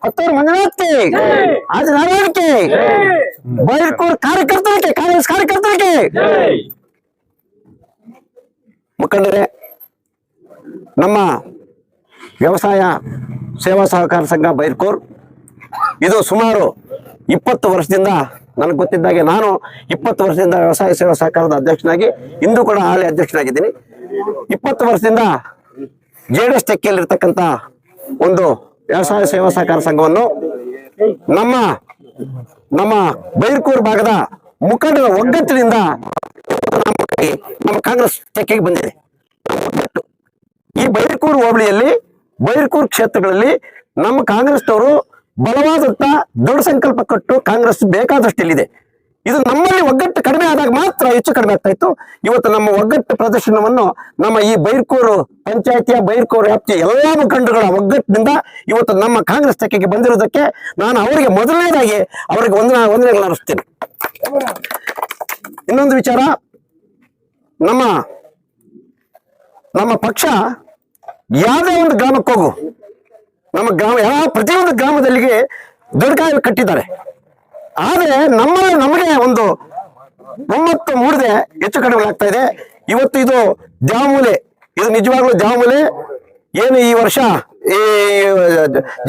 Kothur Manjunath K, ಆದಿ Narayan K, ಬೈರ್ಕೂರ್ ಕಾರ್ಯಕರ್ತರಿಗೆ, ಕಾಂಗ್ರೆಸ್ ಕಾರ್ಯಕರ್ತರಿಗೆ. ಮುಖಂಡರೇ, ನಮ್ಮ ವ್ಯವಸಾಯ ಸೇವಾ ಸಹಕಾರ ಸಂಘ ಬೈರ್ಕೂರ್ ಇದು ಸುಮಾರು 20 ವರ್ಷದಿಂದ, ನನಗೆ ಗೊತ್ತಿದ್ದಾಗೆ ನಾನು 20 ವರ್ಷದಿಂದ ವ್ಯವಸಾಯ ಸೇವಾ ಸಹಕಾರದ ಅಧ್ಯಕ್ಷನಾಗಿ, ಇಂದು ಕೂಡ ಹಾಲಿ ಅಧ್ಯಕ್ಷನಾಗಿದ್ದೀನಿ. 20 ವರ್ಷದಿಂದ JDS ತೆಕ್ಕೆಯಲ್ಲಿರ್ತಕ್ಕಂಥ ಒಂದು ವ್ಯವಸಾಯ ಸೇವಾ ಸಹಕಾರ ಸಂಘವನ್ನು ನಮ್ಮ ಬೈರ್ಕೂರ್ ಭಾಗದ ಮುಖಂಡರ ಒಗ್ಗಟ್ಟಿನಿಂದ ನಮ್ಮ ಕಾಂಗ್ರೆಸ್ ತೆಕ್ಕೆಗೆ ಬಂದಿದೆ. ಈ ಬೈರ್ಕೂರ್ ಹೋಬಳಿಯಲ್ಲಿ, ಬೈರ್ಕೂರ್ ಕ್ಷೇತ್ರಗಳಲ್ಲಿ ನಮ್ಮ ಕಾಂಗ್ರೆಸ್ನವರು ಬಲವಾದಂತ ದೃಢ ಸಂಕಲ್ಪ ಕೊಟ್ಟು ಕಾಂಗ್ರೆಸ್ ಬೇಕಾದಷ್ಟು ಇಲ್ಲಿದೆ. ಇದು ನಮ್ಮಲ್ಲಿ ಒಗ್ಗಟ್ಟು ಕಡಿಮೆ ಆದಾಗ ಮಾತ್ರ ಹೆಚ್ಚು ಕಡಿಮೆ ಆಗ್ತಾ ಇತ್ತು. ಇವತ್ತು ನಮ್ಮ ಒಗ್ಗಟ್ಟು ಪ್ರದರ್ಶನವನ್ನು ನಮ್ಮ ಈ ಬೈರ್ಕೂರು ಪಂಚಾಯತಿಯ ಬೈರ್ಕೂರು ವ್ಯಾಪ್ತಿಯ ಎಲ್ಲಾ ಮುಖಂಡರುಗಳ ಒಗ್ಗಟ್ಟಿನಿಂದ ಇವತ್ತು ನಮ್ಮ ಕಾಂಗ್ರೆಸ್ ತೆಕ್ಕೆಗೆ ಬಂದಿರೋದಕ್ಕೆ ನಾನು ಅವರಿಗೆ ಮೊದಲನೇದಾಗಿ ಅವರಿಗೆ ವಂದನೆಗಳನ್ನು ಅರ್ಪಿಸ್ತೇನೆ. ಇನ್ನೊಂದು ವಿಚಾರ, ನಮ್ಮ ಪಕ್ಷ ಯಾವುದೇ ಒಂದು ಗ್ರಾಮಕ್ಕೆ ಹೋಗು, ನಮ್ಮ ಪ್ರತಿಯೊಂದು ಗ್ರಾಮದಲ್ಲಿಗೆ ದೊಡ್ಡಕಾಯಿ ಕಟ್ಟಿದ್ದಾರೆ. ಆದರೆ ನಮಗೆ ಒಂದು 9 ಮೂಡದೆ ಹೆಚ್ಚು ಕಡಿಮೆ ಆಗ್ತಾ ಇದೆ. ಇವತ್ತು ಇದು ಜಾವಮೂಲೆ, ಇದು ನಿಜವಾಗ್ಲೂ ಜಾವಮೂಲೆ. ಏನು ಈ ವರ್ಷ ಈ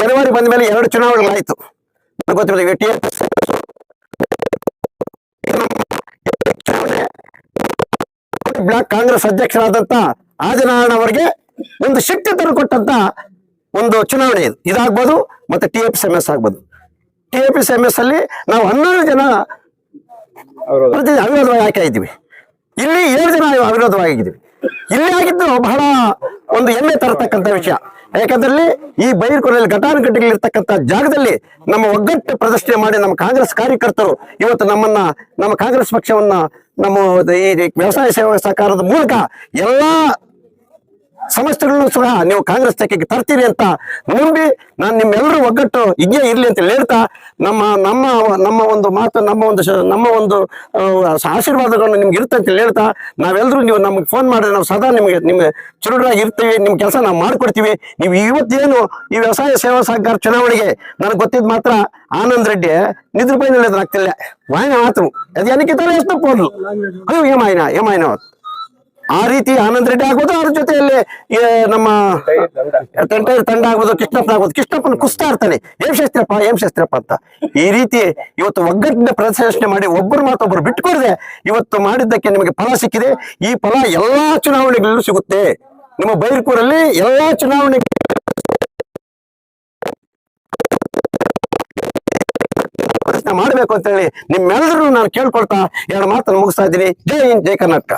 ಜನವರಿ ಬಂದ ಮೇಲೆ 2 ಚುನಾವಣೆಗಳಾಯ್ತು. ಗೊತ್ತಿಲ್ಲ, ಬ್ಲಾಕ್ ಕಾಂಗ್ರೆಸ್ ಅಧ್ಯಕ್ಷರಾದಂತ ಆದಿನಾರಾಯಣ ಅವರಿಗೆ ಒಂದು ಶಕ್ತಿ ತಂದುಕೊಟ್ಟಂತ ಒಂದು ಚುನಾವಣೆ ಇದಾಗ್ಬೋದು, ಮತ್ತೆ TFSMS ಆಗ್ಬೋದು. TFSMS ಅಲ್ಲಿ ನಾವು 12 ಜನ ಅವಿರೋಧವಾಗಿ ಆಯ್ಕೆ ಆಗಿದ್ದೀವಿ. ಇಲ್ಲಿ 7 ಜನ ಅವಿರೋಧವಾಗಿದ್ದೀವಿ. ಇಲ್ಲಿ ಆಗಿದ್ದು ಬಹಳ ಒಂದು ಹೆಮ್ಮೆ ತರತಕ್ಕಂಥ ವಿಷಯ. ಯಾಕಂದ್ರೆ ಈ ಬೈರ್ಕೂರಲ್ಲಿ ಘಟಾನುಘಟಿಗಳಿರ್ತಕ್ಕಂಥ ಜಾಗದಲ್ಲಿ ನಮ್ಮ ಒಗ್ಗಟ್ಟು ಪ್ರದರ್ಶನ ಮಾಡಿ ನಮ್ಮ ಕಾಂಗ್ರೆಸ್ ಕಾರ್ಯಕರ್ತರು ಇವತ್ತು ನಮ್ಮ ಕಾಂಗ್ರೆಸ್ ಪಕ್ಷವನ್ನ ನಮ್ಮ ಈ ವ್ಯವಸಾಯ ಸೇವಾ ಸಹಕಾರದ ಮೂಲಕ ಎಲ್ಲಾ ಸಮಸ್ಯೆಗಳನ್ನು ಸಹ ನೀವು ಕಾಂಗ್ರೆಸ್ ತೆಕ್ಕೆಗೆ ತರ್ತೀರಿ ಅಂತ ನಂಬಿ ನಾನು ನಿಮ್ಮೆಲ್ಲರೂ ಒಗ್ಗಟ್ಟು ಹೀಗೆ ಇರ್ಲಿ ಅಂತ ಹೇಳ್ತಾ ನಮ್ಮ ಒಂದು ಮಾತು, ನಮ್ಮ ಒಂದು ಆಶೀರ್ವಾದಗಳನ್ನು ನಿಮ್ಗೆ ಇರುತ್ತೆ ಅಂತ ಹೇಳ್ತಾ, ನಾವೆಲ್ಲರೂ ನೀವು ನಮ್ಗೆ ಫೋನ್ ಮಾಡಿದ್ರೆ ನಾವು ಸದಾ ನಿಮ್ಗೆ ಚುರುಡಾಗಿ ಇರ್ತೀವಿ, ನಿಮ್ ಕೆಲಸ ನಾವು ಮಾಡ್ಕೊಡ್ತೀವಿ. ನೀವು ಇವತ್ತೇನು ಈ ವ್ಯವಸಾಯ ಸೇವಾ ಸಹಕಾರ ಚುನಾವಣೆಗೆ ನನಗೆ ಗೊತ್ತಿದ್ ಮಾತ್ರ ಆನಂದ್ ರೆಡ್ಡಿ ನಿದ್ರ ಪೈನ ಆಗ್ತಿಲ್ಲ ವಾಯನ ಮಾತು ಅದು ಏನಕ್ಕೆ ತರ ಎಷ್ಟು ಪೋದ್ರು ಅಯ್ಯೋ ಏಮಾಯ್ನ ಆ ರೀತಿ ಆನಂದ್ ರೆಡ್ಡಿ ಆಗ್ಬೋದು, ಅವ್ರ ಜೊತೆಯಲ್ಲಿ ನಮ್ಮ ತಂಡ ಆಗ್ಬೋದು, ಕೃಷ್ಣಪ್ಪನ ಆಗ್ಬೋದು. ಕೃಷ್ಣಪ್ಪನ ಕುಸ್ತಾ ಇರ್ತಾನೆ, ಏನ್ ಶಾಸ್ತ್ರಪ್ಪ ಅಂತ. ಈ ರೀತಿ ಇವತ್ತು ಒಗ್ಗಟ್ಟಿನ ಪ್ರದರ್ಶನ ಮಾಡಿ ಒಬ್ಬರು ಮಾತೊಬ್ಬರು ಬಿಟ್ಟುಕೊಡದೆ ಇವತ್ತು ಮಾಡಿದ್ದಕ್ಕೆ ನಿಮಗೆ ಫಲ ಸಿಕ್ಕಿದೆ. ಈ ಫಲ ಎಲ್ಲಾ ಚುನಾವಣೆಗಳಲ್ಲೂ ಸಿಗುತ್ತೆ. ನಿಮ್ಮ ಬೈರ್ಕೂರಲ್ಲಿ ಎಲ್ಲಾ ಚುನಾವಣೆ ಮಾಡಬೇಕು ಅಂತ ಹೇಳಿ ನಿಮ್ಮೆಲ್ಲರೂ ನಾನು ಕೇಳ್ಕೊಳ್ತಾ 2 ಮಾತನ್ನು ಮುಗಿಸ್ತಾ ಇದ್ದೀನಿ. ಜೈ ಹಿಂದ್, ಜೈ ಕರ್ನಾಟಕ.